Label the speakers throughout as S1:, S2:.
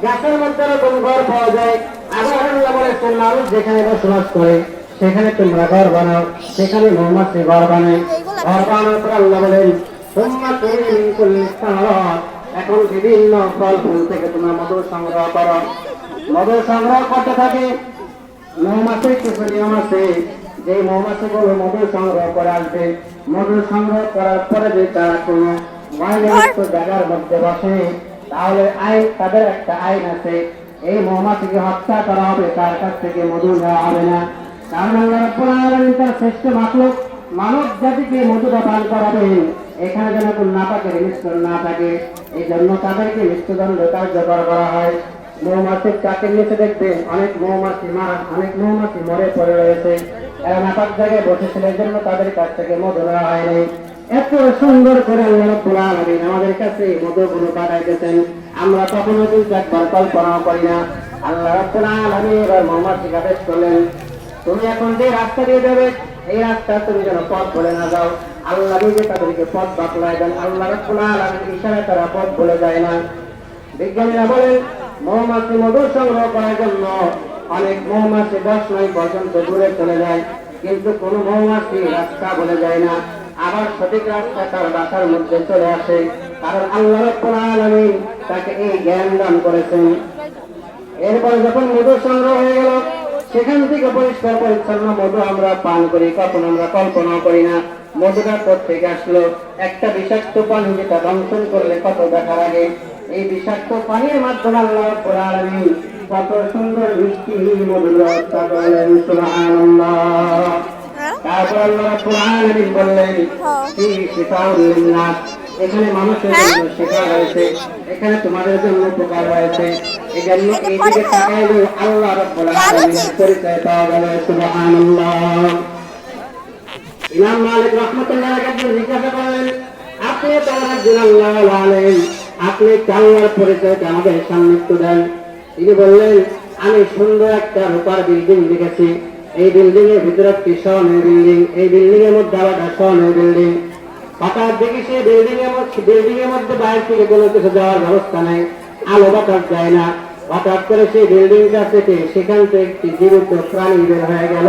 S1: গাছের মধ্যে এরকম ঘর পাওয়া যায়। আবার আল্লাহ বলেছেন মানুষ যেখানে বসবাস করে সেখানে তোমরা ঘর বানাও, সেখানে মৌমাছি ঘর বানায়। ঘর বানানোর পর আল্লাহ বলেন তোমরা এখন বিভিন্ন ফল ফুল থেকে তোমরা মধু সংগ্রহ করো। মধু সংগ্রহ করতে থাকে। মৌমাছির কিছু নিয়ম আছে, যে মৌমাছিগুলো মধু সংগ্রহ করে আসবে, মধু সংগ্রহ করার পরে যদি তারা কোনো ময়লাযুক্ত জায়গার মধ্যে বসে তাহলে আইন, তাদের একটা আইন আছে, এই মৌমাছিকে হত্যা করা হবে, তার কাছ থেকে মধু নেওয়া হবে না। কারণ আল্লাহ রাব্বুল আলামিন তার শ্রেষ্ঠ মাখলুক মানব জাতিকে মধুটা পান করাবেন, এখানে যেন কোন নাপাকের মিশ্রণ না থাকে, এই জন্য তাদেরকে মৃত্যুদণ্ড কার্যকর করা হয়। মৌমাছির চাকের নিচে দেখবেন অনেক মৌমাছি মরে পড়ে রয়েছে, এরা নাপাক জায়গায় বসেছিল, এই জন্য তাদের কাছ থেকে মধু নেওয়া হয়নি। এত সুন্দর করে আল্লাহ রাব্বুল আলামিন আমাদের কাছে মধুগুলো পাঠাইতেছেন, আমরা কখনো কিন্তু একবার কল্পনাও করি না। আল্লাহ রাব্বুল আলামিন এবার মৌমাছিকে আদেশ করলেন, তুমি এখন যে রাস্তা দিয়ে যাবে এই রাস্তা তুমি যেন পথ বলে না যাও। আল্লাহ নিজে তাদেরকে পথ বাতলায় দেন। আল্লাহ রাব্বুল আলামিন ইশারায় তারা পথ বলে যায় না। বিজ্ঞানীরা বলেন মৌমাছি মধু সংগ্রহ করার জন্য অনেক মৌমাছি 10 মাইল পর্যন্ত দূরে চলে যায়, কিন্তু কোন মৌমাছি রাস্তা বলে যায় না, আবার সঠিক রাস্তা তার বাসার মধ্যে চলে আসে, কারণ আল্লাহ রাব্বুল আলামিন তাকে এই জ্ঞান দান করেছেন। এরপর যখন মধু সংগ্রহ হয়ে গেল, সেখান থেকে পরিষ্কার পরিচ্ছন্ন মধু আমরা পান করি, কখন আমরা কল্পনা করি না মধুটা কোথেকে আসলো। একটা বিষাক্ত পানি যেটা দংশন করলে কত দেখার আগে, এই বিষাক্ত পানির মাধ্যমে আল্লাহ রাব্বুল আলামিন কত সুন্দর মিষ্টি মধুর ব্যবস্থা করলেন। সুবহানাল্লাহ। তারপর আল্লাহ রাব্বুল আলামিন বললেন ফী শিফাউল লিন্নাস, এখানে মানুষের জন্য শিফা রয়েছে, এখানে তোমাদের জন্য উপকার রয়েছে। এই জন্য এই দিকে তাকাইলে আল্লাহ রাব্বুল আলামিনের পরিচয় পাওয়া গেল। সুবহানাল্লাহ। ইমাম মালিক রাহমাতুল্লাহ আলাইহি জিজ্ঞাসা করলেন, আপনি তো একজন আল্লাহর আলেম, আপনি আল্লাহর পরিচয় আমাদের সামনে একটু দেন। তিনি বললেন, আমি সুন্দর একটা রূপার বিল্ডিং দেখেছি, এই বিল্ডিং এর ভিতরে একটি স্বর্ণের বিল্ডিং, এই বিল্ডিং এর মধ্যে আবার স্বর্ণের বিল্ডিং। হঠাৎ দেখি সেই বিল্ডিং এর মধ্যে বাইরে থেকে কোনো কিছু যাওয়ার ব্যবস্থা নেই, আলো বাতাস যায় না। হঠাৎ করে সেই বিল্ডিংটা থেকে সেখান থেকে একটি জীবিত প্রাণী বের হয়ে গেল।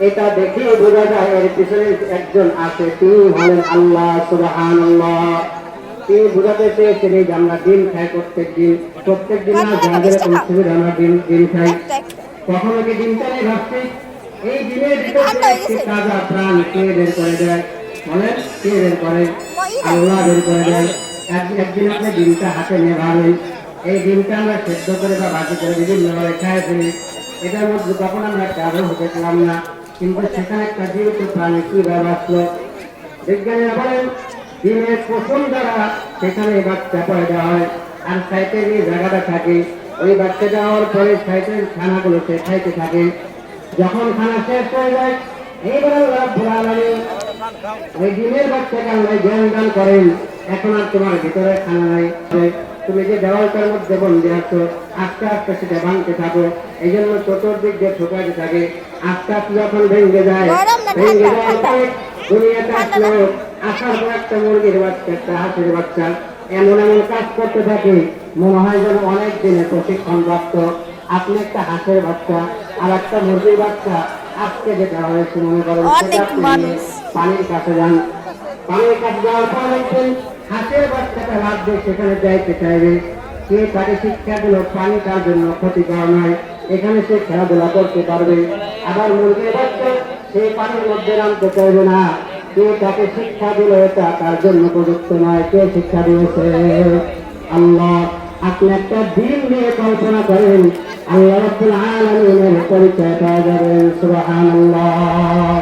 S1: এটা দেখে বোঝা যায় এর পিছনে একজন আছে, তিনি হলেন আল্লাহ। সুবহানাল্লাহ। তিনি বোঝাতে চেয়েছেন যে আমরা ডিম খাই প্রত্যেক দিন না, যাদের সুবিধা আমরা ডিম খাই, কখনো কি ডিমটা নিয়ে ভাবছি এই ডিমের ভিতরে একটি তাজা প্রাণ কে বের করে দেয়? বলেন কে বের করে? আল্লাহ বের করে দেয়। একদিন আপনি ডিমটা হাতে নিয়ে ভাবেন, এই ডিমটা আমরা সেদ্ধ করে বা ভাজি করে বিভিন্নভাবে খাই ফেলি, এটার মধ্যে তখন আমরা একটা আগ্রহ দেখলাম না, কিন্তু সেখানে একটা জীবিত প্রাণী কিভাবে আসলো? বিজ্ঞানীরা বলেন ডিমের পোষণ দ্বারা সেখানে বাচ্চা পয়দা হয়, আর সাইটের যে জায়গাটা থাকে ওই বাচ্চা যাওয়ার পরে সাইটের খানাগুলো সে খাইতে থাকে। যখন খানা শেষ হয়ে যায় এইবার আল্লাহ রাব্বুল আলামিন ওই ডিমের বাচ্চাকে আল্লাহ জ্ঞান দান করেন, এখন আর তোমার ভিতরে খানা নাই, তুমি যে দেওয়ালটার মধ্যে বন্দী আছো আস্তে আস্তে সেটা ভাঙতে থাকো। এই জন্য চতুর্দিক দিয়ে ঠোকাতে থাকে, আস্তে আস্তে যখন ভেঙে যায়, যাওয়ার পরে দুনিয়াতে আসলো, আসার পর একটা মুরগির বাচ্চা, একটা হাঁসের বাচ্চা এমন কাজ করতে থাকে মনে হয় যেন অনেক দিনে প্রশিক্ষণ প্রাপ্ত। আপনি একটা হাঁসের বাচ্চা আর একটা মুরগির বাচ্চা আজকে যেটা হয়েছে মনে করেন পানির কাছে যান, পানির কাছে যাওয়ার পর দেখবেন হাঁসের বাচ্চাটা লাভ দিয়ে সেখানে যাইতে চাইবে, সে তাকে শিক্ষা দিল পানি তার জন্য ক্ষতিকর নয়, এখানে সে খেলাধুলা করতে পারবে। আবার মুরগির বাচ্চা সেই পানির মধ্যে নামতে চাইবে না, কে তাকে শিক্ষা দিল এটা তার জন্য উপযুক্ত নয়, কে শিক্ষা দিয়েছে? আল্লাহ। আপনি একটা দিন নিয়ে কল্পনা করেন, আল্লাহ রাব্বুল আলামিনের পরিচয় পাওয়া যাবেন। সুবহানাল্লাহ।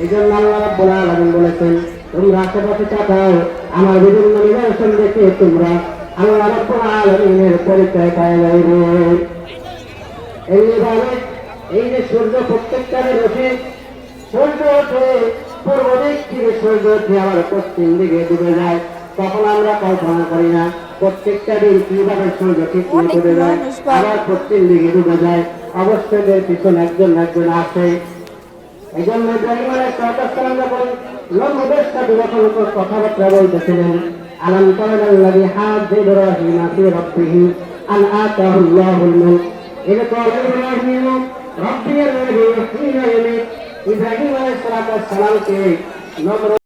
S1: এই জন্য আল্লাহ রাব্বুল আলামিন বলেছেন তোমরা আশেপাশে তাকাও, আমার বিভিন্ন নিদর্শন দেখে তোমরা আল্লাহ রাব্বুল আলামিনের পরিচয় পাওয়া যাবে। এইভাবে এই যে সূর্য প্রত্যেকটা রোশে সূর্য ওঠে পূর্ব দিক থেকে, সূর্য ওঠে আবার পশ্চিম দিকে ডুবে যায়, তখন আমরা কল্পনা করি না প্রত্যেকটা দিন কিভাবে সূর্য ঠিক ডুবে যায় আবার পশ্চিম দিকে ডুবে যায়। অবশ্যই এর পিছনে একজন আসে। এই জন্য ইব্রাহিম আলাইহিস সালাম যখন লম্বের সাথে যখন কথাবার্তা বলতেছিলেন, আলাম তারা আল্লাযী হাজ্জা ইব্রাহিম ফি রাব্বিহি أن آتاه الله الملك إذ قال إبراهيم ربي الذي يحيي ويميت إبراهيم عليه الصلاة والسلام के